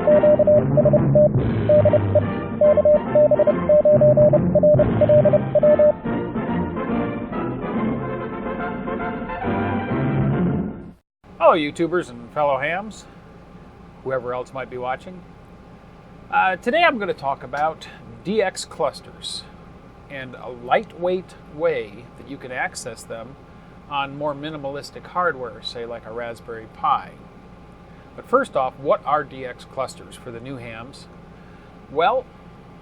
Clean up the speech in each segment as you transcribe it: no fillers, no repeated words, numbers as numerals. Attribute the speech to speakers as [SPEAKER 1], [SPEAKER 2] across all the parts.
[SPEAKER 1] Hello YouTubers and fellow hams, whoever else might be watching. Today I'm going to talk about DXclusters and a lightweight way that you can access them on more minimalistic hardware, say like a Raspberry Pi. But first off, what are DXclusters for the new hams? Well,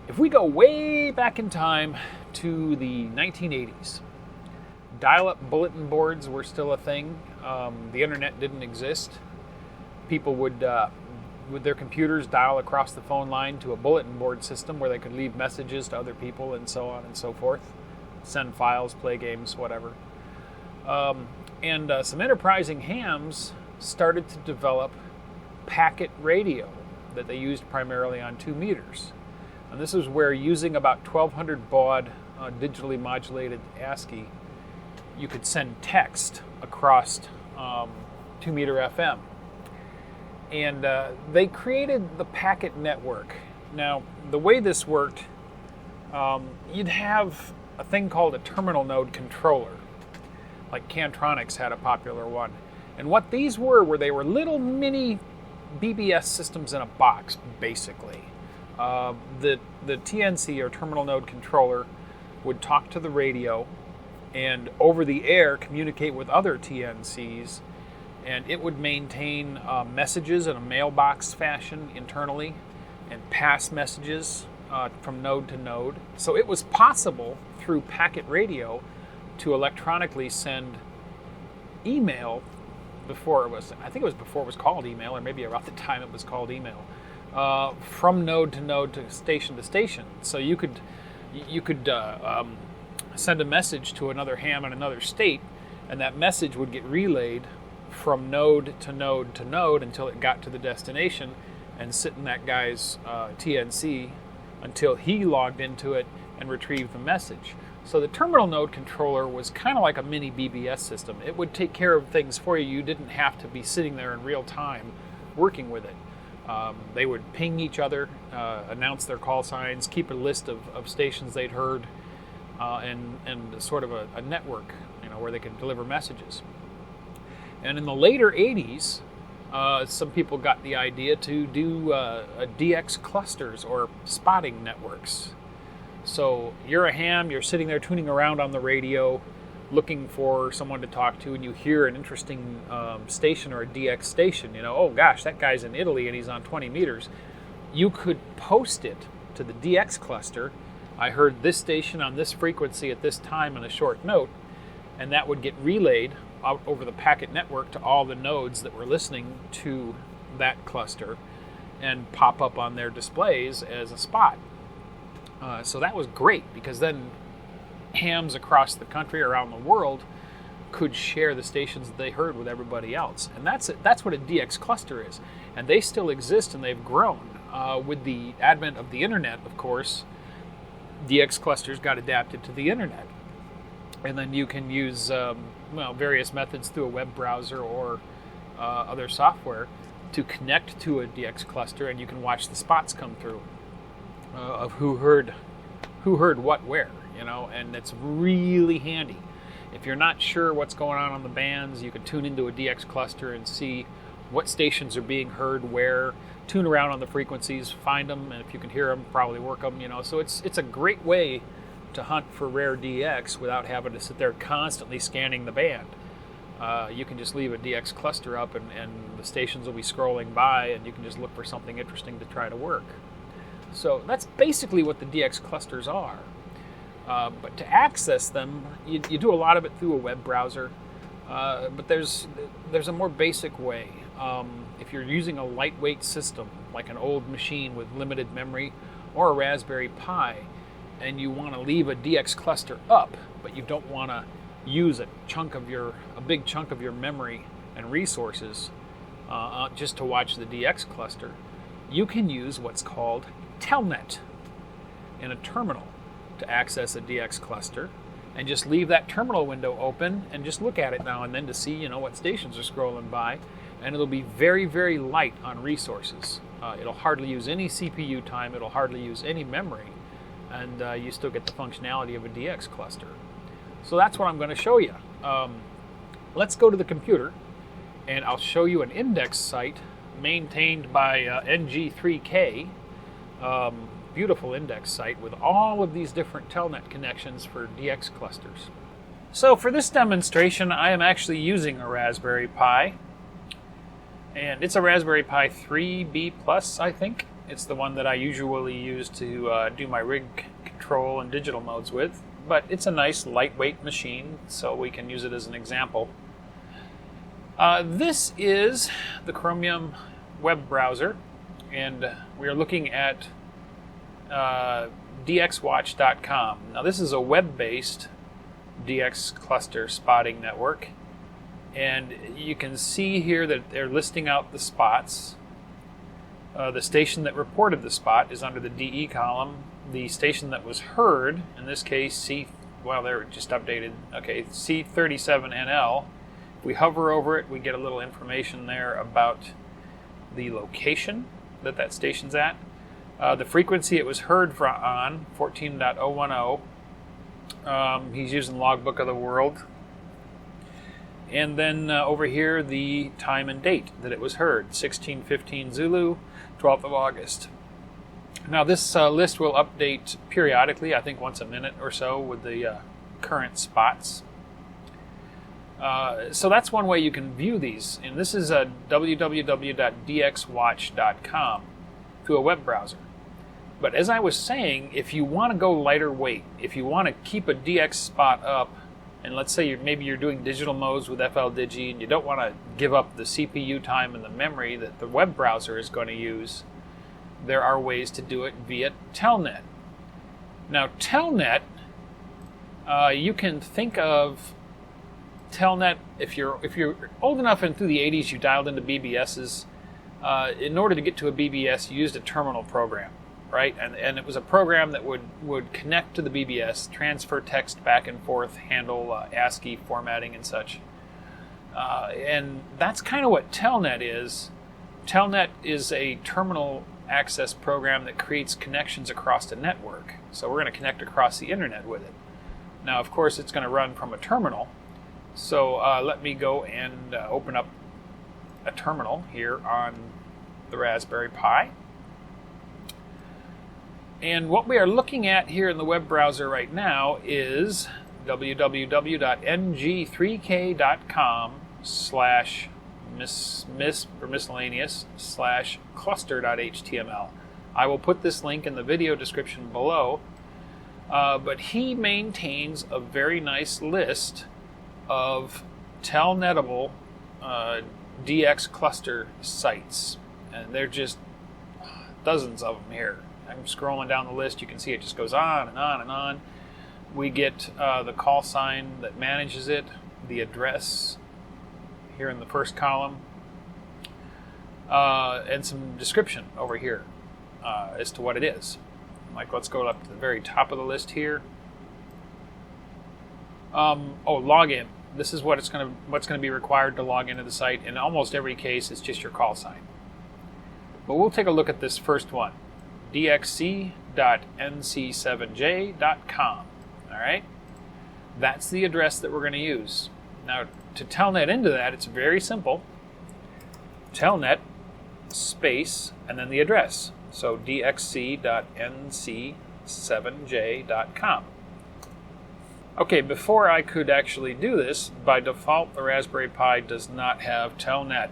[SPEAKER 1] if we go way back in time to the 1980s, dial-up bulletin boards were still a thing. The internet didn't exist. People would, with their computers, dial across the phone line to a bulletin board system where they could leave messages to other people and so on and so forth, send files, play games, whatever. And some enterprising hams started to develop packet radio that they used primarily on 2 meters. And this is where, using about 1200 baud digitally modulated ASCII, you could send text across 2 meter FM. And they created the packet network. Now, the way this worked, you'd have a thing called a terminal node controller. Like Cantronics had a popular one. And what these were they were little mini BBS systems in a box, basically. The TNC, or terminal node controller, would talk to the radio and over the air communicate with other TNCs, and it would maintain messages in a mailbox fashion internally and pass messages from node to node. So it was possible through packet radio to electronically send email before it was, I think it was before it was called email, or maybe around the time it was called email, from node to station. So you could send a message to another ham in another state, and that message would get relayed from node to node to node until it got to the destination and sit in that guy's TNC until he logged into it and retrieved the message. So the terminal node controller was kind of like a mini BBS system. It would take care of things for you. You didn't have to be sitting there in real time working with it. They would ping each other, announce their call signs, keep a list of stations they'd heard, and sort of a network, where they could deliver messages. And in the later 80s, some people got the idea to do DXclusters, or spotting networks. So you're a ham, you're sitting there tuning around on the radio, looking for someone to talk to, and you hear an interesting station, or a DX station. Oh gosh, that guy's in Italy and he's on 20 meters. You could post it to the DXcluster. I heard this station on this frequency at this time in a short note, and that would get relayed out over the packet network to all the nodes that were listening to that cluster and pop up on their displays as a spot. So that was great, because then hams across the country, around the world, could share the stations that they heard with everybody else. And that's what a DXcluster is. And they still exist, and they've grown. With the advent of the internet, of course, DXclusters got adapted to the internet. And then you can use various methods through a web browser or other software to connect to a DXcluster, and you can watch the spots come through of who heard what where, and it's really handy. If you're not sure what's going on the bands, you can tune into a DXcluster and see what stations are being heard where, tune around on the frequencies, find them, and if you can hear them, probably work them, So it's a great way to hunt for rare DX without having to sit there constantly scanning the band. You can just leave a DXcluster up, and the stations will be scrolling by, and you can just look for something interesting to try to work. So that's basically what the DXclusters are. But to access them, you do a lot of it through a web browser. But there's a more basic way. If you're using a lightweight system, like an old machine with limited memory, or a Raspberry Pi, and you want to leave a DXcluster up, but you don't want to use a big chunk of your memory and resources just to watch the DXcluster, you can use what's called telnet in a terminal to access a DXcluster, and just leave that terminal window open and just look at it now and then to see what stations are scrolling by, and it'll be very, very light on resources. It'll hardly use any CPU time, it'll hardly use any memory, and you still get the functionality of a DX cluster. So that's what I'm going to show you. Let's go to the computer, and I'll show you an index site maintained by NG3K. Beautiful index site with all of these different telnet connections for DX clusters. So for this demonstration, I am actually using a Raspberry Pi, and it's a Raspberry Pi 3B Plus, I think. It's the one that I usually use to do my rig control and digital modes with, but it's a nice lightweight machine, so we can use it as an example. This is the Chromium web browser, and we are looking at DXWatch.com. Now this is a web-based DX cluster spotting network, and you can see here that they're listing out the spots. The station that reported the spot is under the DE column. The station that was heard, in this case they're just updated, okay, C37NL. If we hover over it, we get a little information there about the location that station's at. The frequency it was heard on, 14.010. He's using Logbook of the World. And then over here, the time and date that it was heard, 16:15 Zulu, 12th of August. Now this list will update periodically, I think once a minute or so, with the current spots. So that's one way you can view these. And this is www.dxwatch.com through a web browser. But as I was saying, if you want to go lighter weight, if you want to keep a DX spot up, and let's say maybe you're doing digital modes with FLDigi and you don't want to give up the CPU time and the memory that the web browser is going to use, there are ways to do it via telnet. Now telnet, you can think of telnet, if you're old enough and through the 80s you dialed into BBSs, in order to get to a BBS you used a terminal program. Right, and it was a program that would connect to the BBS, transfer text back and forth, handle ASCII formatting and such. And that's kind of what telnet is. Telnet is a terminal access program that creates connections across the network. So we're going to connect across the internet with it. Now, of course, it's going to run from a terminal. So let me go and open up a terminal here on the Raspberry Pi. And what we are looking at here in the web browser right now is www.ng3k.com/miscellaneous/cluster.html. I will put this link in the video description below. But he maintains a very nice list of telnetable DX cluster sites. And they're just dozens of them here. I'm scrolling down the list. You can see it just goes on and on and on. We get the call sign that manages it, the address here in the first column, and some description over here as to what it is. Like, let's go up to the very top of the list here. Login. This is what's going to be required to log into the site. In almost every case, it's just your call sign. But we'll take a look at this first one. dxc.nc7j.com. All right, that's the address that we're going to use. Now, to telnet into that, it's very simple. Telnet space and then the address. So dxc.nc7j.com. Okay, before I could actually do this, by default the Raspberry Pi does not have telnet.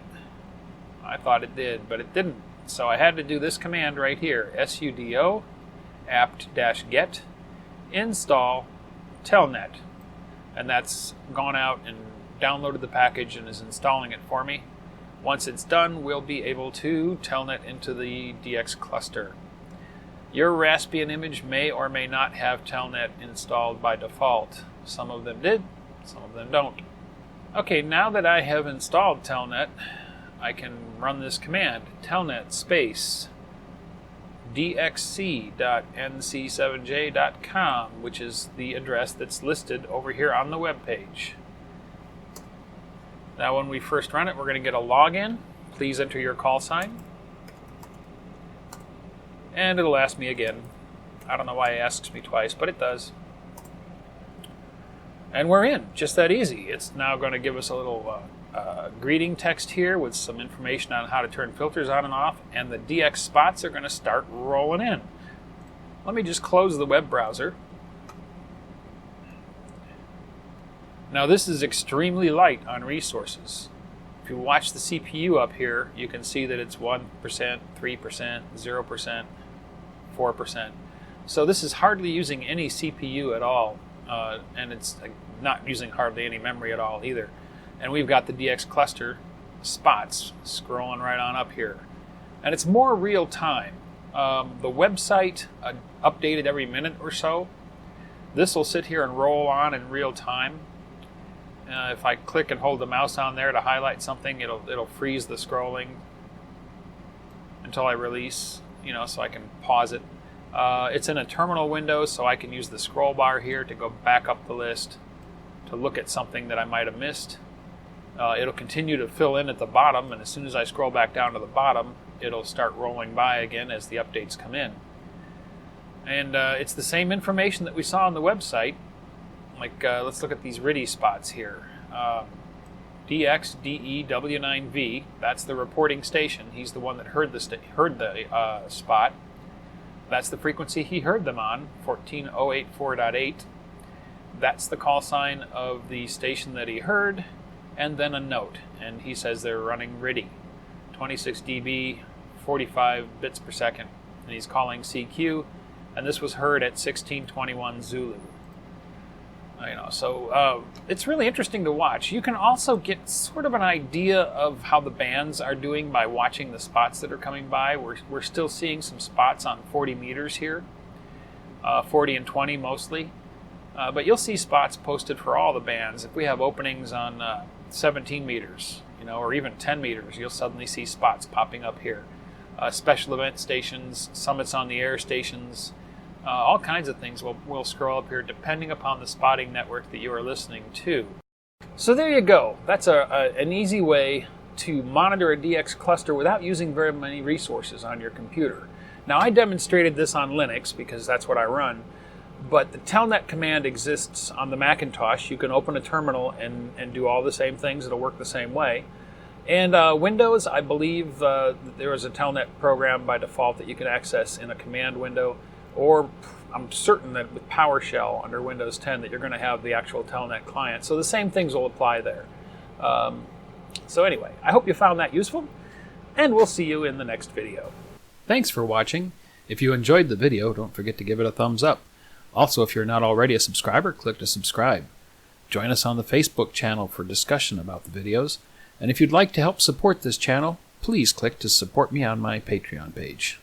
[SPEAKER 1] I thought it did, but it didn't. So I had to do this command right here, sudo apt-get install telnet. And that's gone out and downloaded the package and is installing it for me. Once it's done, we'll be able to telnet into the DX cluster. Your Raspbian image may or may not have telnet installed by default. Some of them did, some of them don't. Okay, now that I have installed telnet, I can run this command, telnet space dxc.nc7j.com, which is the address that's listed over here on the web page. Now when we first run it, we're going to get a login. Please enter your call sign. And it'll ask me again. I don't know why it asks me twice, but it does. And we're in, just that easy. It's now going to give us a little greeting text here with some information on how to turn filters on and off, and the DX spots are going to start rolling in. Let me just close the web browser. Now this is extremely light on resources. If you watch the CPU up here, you can see that it's 1%, 3%, 0%, 4%. So this is hardly using any CPU at all, and it's not using hardly any memory at all either. And we've got the DX cluster spots scrolling right on up here. And it's more real time. The website updated every minute or so. This will sit here and roll on in real time. If I click and hold the mouse on there to highlight something, it'll freeze the scrolling until I release, so I can pause it. It's in a terminal window, so I can use the scroll bar here to go back up the list to look at something that I might have missed. It'll continue to fill in at the bottom, and as soon as I scroll back down to the bottom, it'll start rolling by again as the updates come in. And it's the same information that we saw on the website. Like, let's look at these RIDI spots here. DXDEW9V, that's the reporting station. He's the one that heard the spot. That's the frequency he heard them on, 14084.8. That's the call sign of the station that he heard, and then a note. And he says they're running RIDI, 26 dB, 45 bits per second. And he's calling CQ, and this was heard at 1621 Zulu. So it's really interesting to watch. You can also get sort of an idea of how the bands are doing by watching the spots that are coming by. We're still seeing some spots on 40 meters here, 40 and 20 mostly. But you'll see spots posted for all the bands. If we have openings on 17 meters, or even 10 meters, you'll suddenly see spots popping up here. Special event stations, summits on the air stations, all kinds of things will scroll up here depending upon the spotting network that you are listening to. So there you go. That's an easy way to monitor a DX cluster without using very many resources on your computer. Now I demonstrated this on Linux because that's what I run, but the telnet command exists on the Macintosh. You can open a terminal and do all the same things. It'll work the same way. And Windows, I believe there is a telnet program by default that you can access in a command window, or I'm certain that with PowerShell under Windows 10 that you're going to have the actual telnet client. So the same things will apply there. So anyway, I hope you found that useful, and we'll see you in the next video. Thanks for watching. If you enjoyed the video, don't forget to give it a thumbs up. Also, if you're not already a subscriber, click to subscribe. Join us on the Facebook channel for discussion about the videos. And if you'd like to help support this channel, please click to support me on my Patreon page.